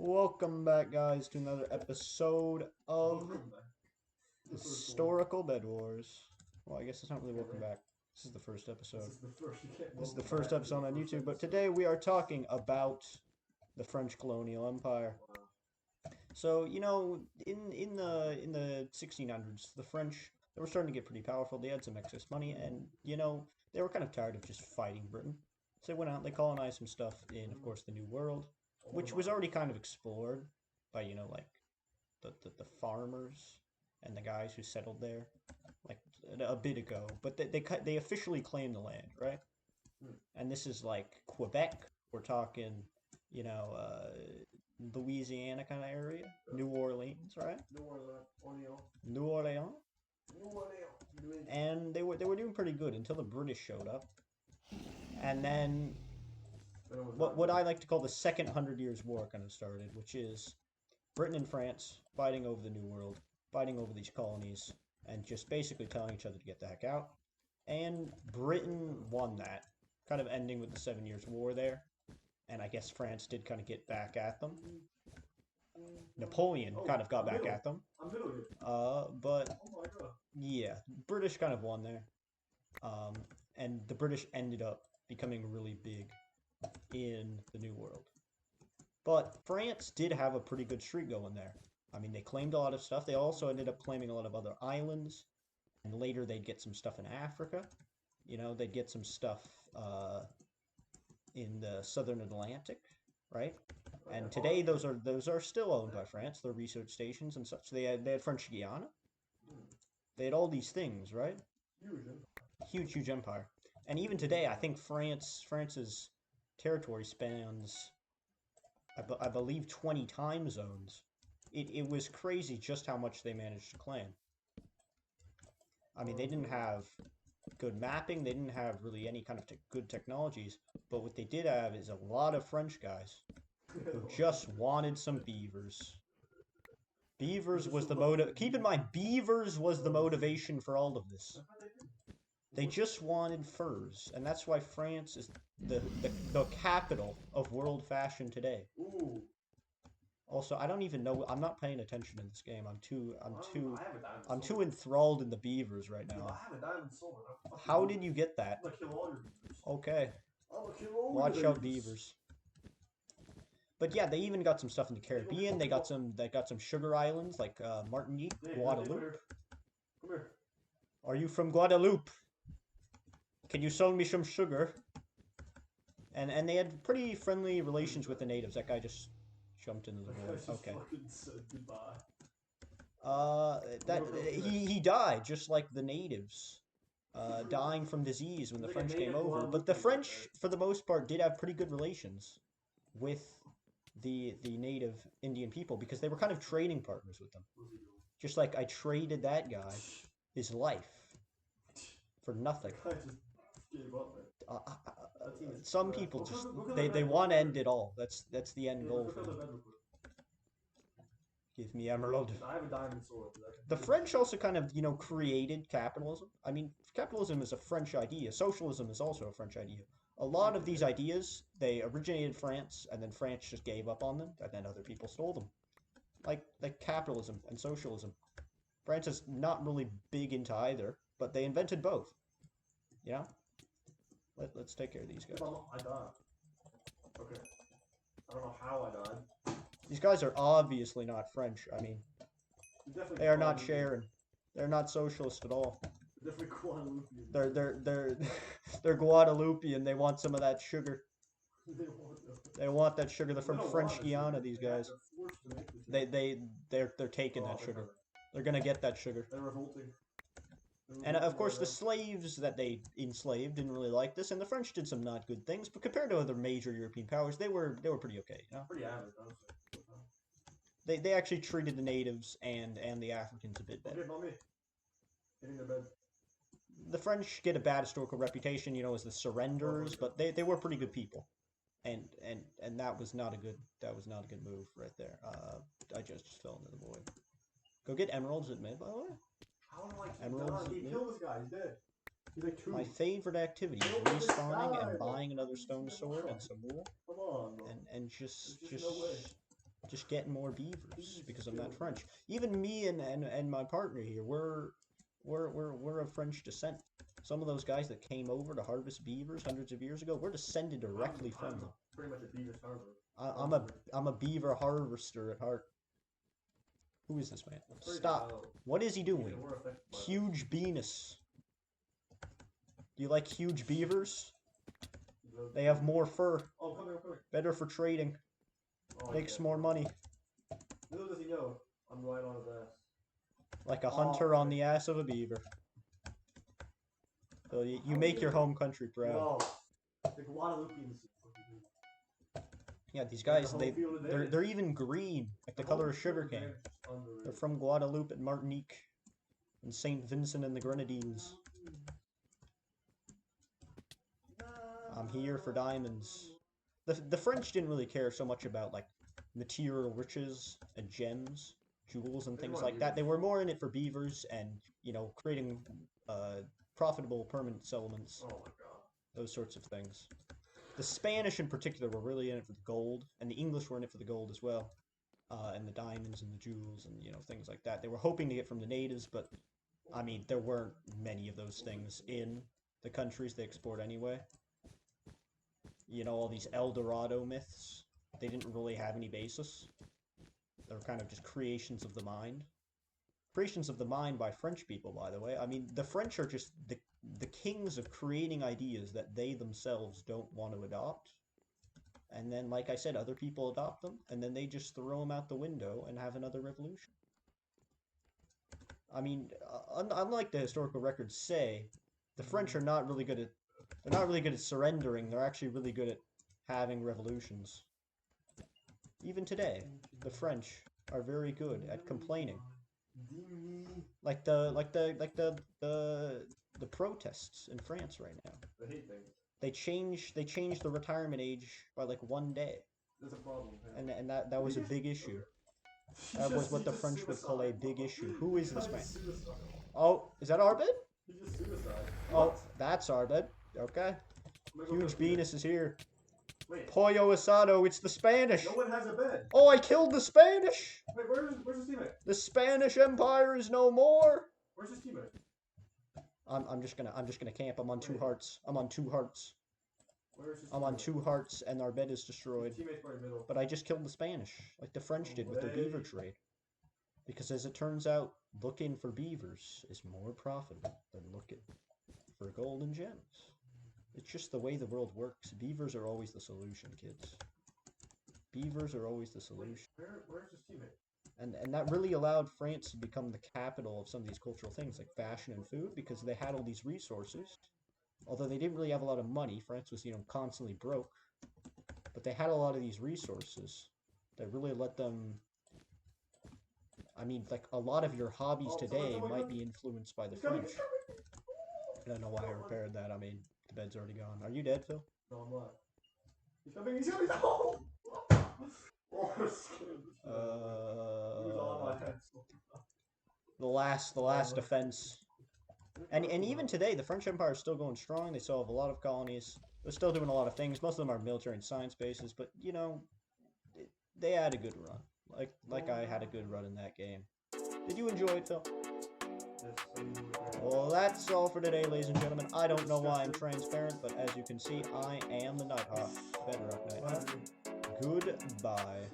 Welcome back, guys, to another episode of Historical Bed Wars. Well, I guess it's not really welcome back. This is the first episode. This is the first episode on YouTube, but today we are talking about the French colonial empire. So, in the 1600s, the French, they were starting to get pretty powerful. They had some excess money, and they were kind of tired of just fighting Britain. So they went out, they colonized some stuff in, of course, the New World, which was already kind of explored by like the farmers and the guys who settled there like a bit ago. But they officially claimed the land, right? And this is like Quebec. We're talking, you know, uh, Louisiana kind of area, New Orleans, right? New Orleans, and they were doing pretty good until the British showed up, and then what I like to call the Second Hundred Years' War kind of started, which is Britain and France fighting over the New World, fighting over these colonies, and just basically telling each other to get the heck out. And Britain won that, kind of ending with the 7 Years' War there. And I guess France did kind of get back at them. Napoleon kind of got back at them. But yeah, British kind of won there. Um, and the British ended up becoming really big in the New World. But France did have a pretty good streak going there. I mean, they claimed a lot of stuff. They also ended up claiming a lot of other islands. And later they'd get some stuff in Africa. They'd get some stuff in the southern Atlantic, right? And today those are still owned by France. They're research stations and such. They had French Guiana. They had all these things, right? Huge empire. And even today, I think France's territory spans, I believe, 20 time zones. It was crazy just how much they managed to claim. I mean, they didn't have good mapping. They didn't have really any kind of good technologies. But what they did have is a lot of French guys who just wanted some beavers. Beavers was the motive. Keep in mind, beavers was the motivation for all of this. They just wanted furs, and that's why France is the capital of world fashion today. Also, I don't even know. I'm not paying attention in this game. I'm too enthralled in the beavers right now. How did you get that? Okay, watch out, beavers. But yeah, they even got some stuff in the Caribbean. They got some sugar islands like Martinique, Guadeloupe. Are you from Guadeloupe? Can you sell me some sugar? And they had pretty friendly relations with the natives. That guy just jumped into the void. Okay. That he died just like the natives, dying from disease when the French came over. But the French, for the most part, did have pretty good relations with the native Indian people because they were kind of trading partners with them. Just like I traded that guy his life for nothing. Some people just they want to end it all. That's the end goal for them. Give me emerald. I have a diamond sword. The French also kind of created capitalism. I mean, capitalism is a French idea. Socialism is also a French idea. A lot of these ideas they originated in France, and then France just gave up on them, and then other people stole them. Like capitalism and socialism. France is not really big into either, but they invented both. You know. Let's take care of these guys. I died. Okay. I don't know how I died. These guys are obviously not French. I mean, they are not sharing. They're not socialist at all. They're definitely Guadeloupean. They're Guadeloupean. They want some of that sugar. They want that sugar. They're from French Guiana. These guys. They're taking that sugar. They're gonna get that sugar. They're revolting. And of course, the slaves that they enslaved didn't really like this, and the French did some not good things. But compared to other major European powers, they were pretty okay. Pretty average, honestly. They actually treated the natives and the Africans a bit better. Okay, not me. Hitting their bed. The French get a bad historical reputation, as the surrenderers, but they were pretty good people, and that was not a good move right there. I just fell into the void. Go get emeralds at mid, by the way. How do I keep Emeralds dying? at He mid. killed this guy. He's dead. He's like 2. My favorite activity is respawning and buying another stone sword and some wool, Come on, bro. and just just getting more beavers because I'm not French. Even me and my partner here, we're of French descent. Some of those guys that came over to harvest beavers hundreds of years ago, we're descended directly from them. Pretty much a beaver harvester. I'm a beaver harvester at heart. Who is this man? Stop. What is he doing? Huge Venus. Do you like huge beavers? They have more fur. Oh, come here. Better for trading. Oh, Makes more money. Little does he know, I'm right on his ass. Like a hunter on the ass of a beaver. So you make your home country proud. No. The Guadalupeans. Yeah, these guys, they're even green, like the color of sugarcane. They're from Guadeloupe and Martinique, and Saint Vincent and the Grenadines. I'm here for diamonds. The French didn't really care so much about like material riches and gems, jewels and things like that. They were more in it for beavers and, you know, creating profitable permanent settlements. Oh my god. Those sorts of things. The Spanish in particular were really in it for the gold, and the English were in it for the gold as well. And the diamonds and the jewels and, you know, things like that. They were hoping to get from the natives, but, I mean, there weren't many of those things in the countries they export anyway. You know, all these El Dorado myths, they didn't really have any basis. They were kind of just creations of the mind. Creations of the mind by French people, by the way. I mean, the French are just the kings of creating ideas that they themselves don't want to adopt. And then, like I said, other people adopt them, and then they just throw them out the window and have another revolution. I mean, unlike the historical records say, the French are not really good at surrendering. They're actually really good at having revolutions. Even today, the French are very good at complaining. Like the protests in France right now. The hate thing. They changed the retirement age by like 1 day. There's a problem. And that was a big issue. That was what the French would call a big issue. Who is this man? Oh, is that Arbed? He just suicide. Oh, that's Arbed. Okay. Huge Venus is here. Wait. Pollo Asado, it's the Spanish. No one has a bed. Oh, I killed the Spanish. Wait, where's his teammate? The Spanish Empire is no more. Where's his teammate? I'm just gonna camp. I'm on 2 hearts. I'm on 2 hearts. Where's his I'm on teammate? 2 hearts, and our bed is destroyed. His teammate's probably middle. But I just killed the Spanish, like the French did with their beaver trade. Because as it turns out, looking for beavers is more profitable than looking for gold and gems. It's just the way the world works. Beavers are always the solution, kids. Beavers are always the solution. Where's his teammate? And that really allowed France to become the capital of some of these cultural things like fashion and food because they had all these resources. Although they didn't really have a lot of money. France was, you know, constantly broke. But they had a lot of these resources that really let them... I mean, like, a lot of your hobbies today might be influenced by the French. I don't know why I repaired that. I mean, the bed's already gone. Are you dead, Phil? No, I'm not. He's coming! Oh! Oh, I'm scared. He was on my head. The last defense. And even today, the French Empire is still going strong. They still have a lot of colonies. They're still doing a lot of things. Most of them are military and science bases, but, you know, they had a good run. Like I had a good run in that game. Did you enjoy it, Phil? Well, that's all for today, ladies and gentlemen. I don't know why I'm transparent, but as you can see, I am the Nighthawk. Bedrock Nighthawk. Goodbye.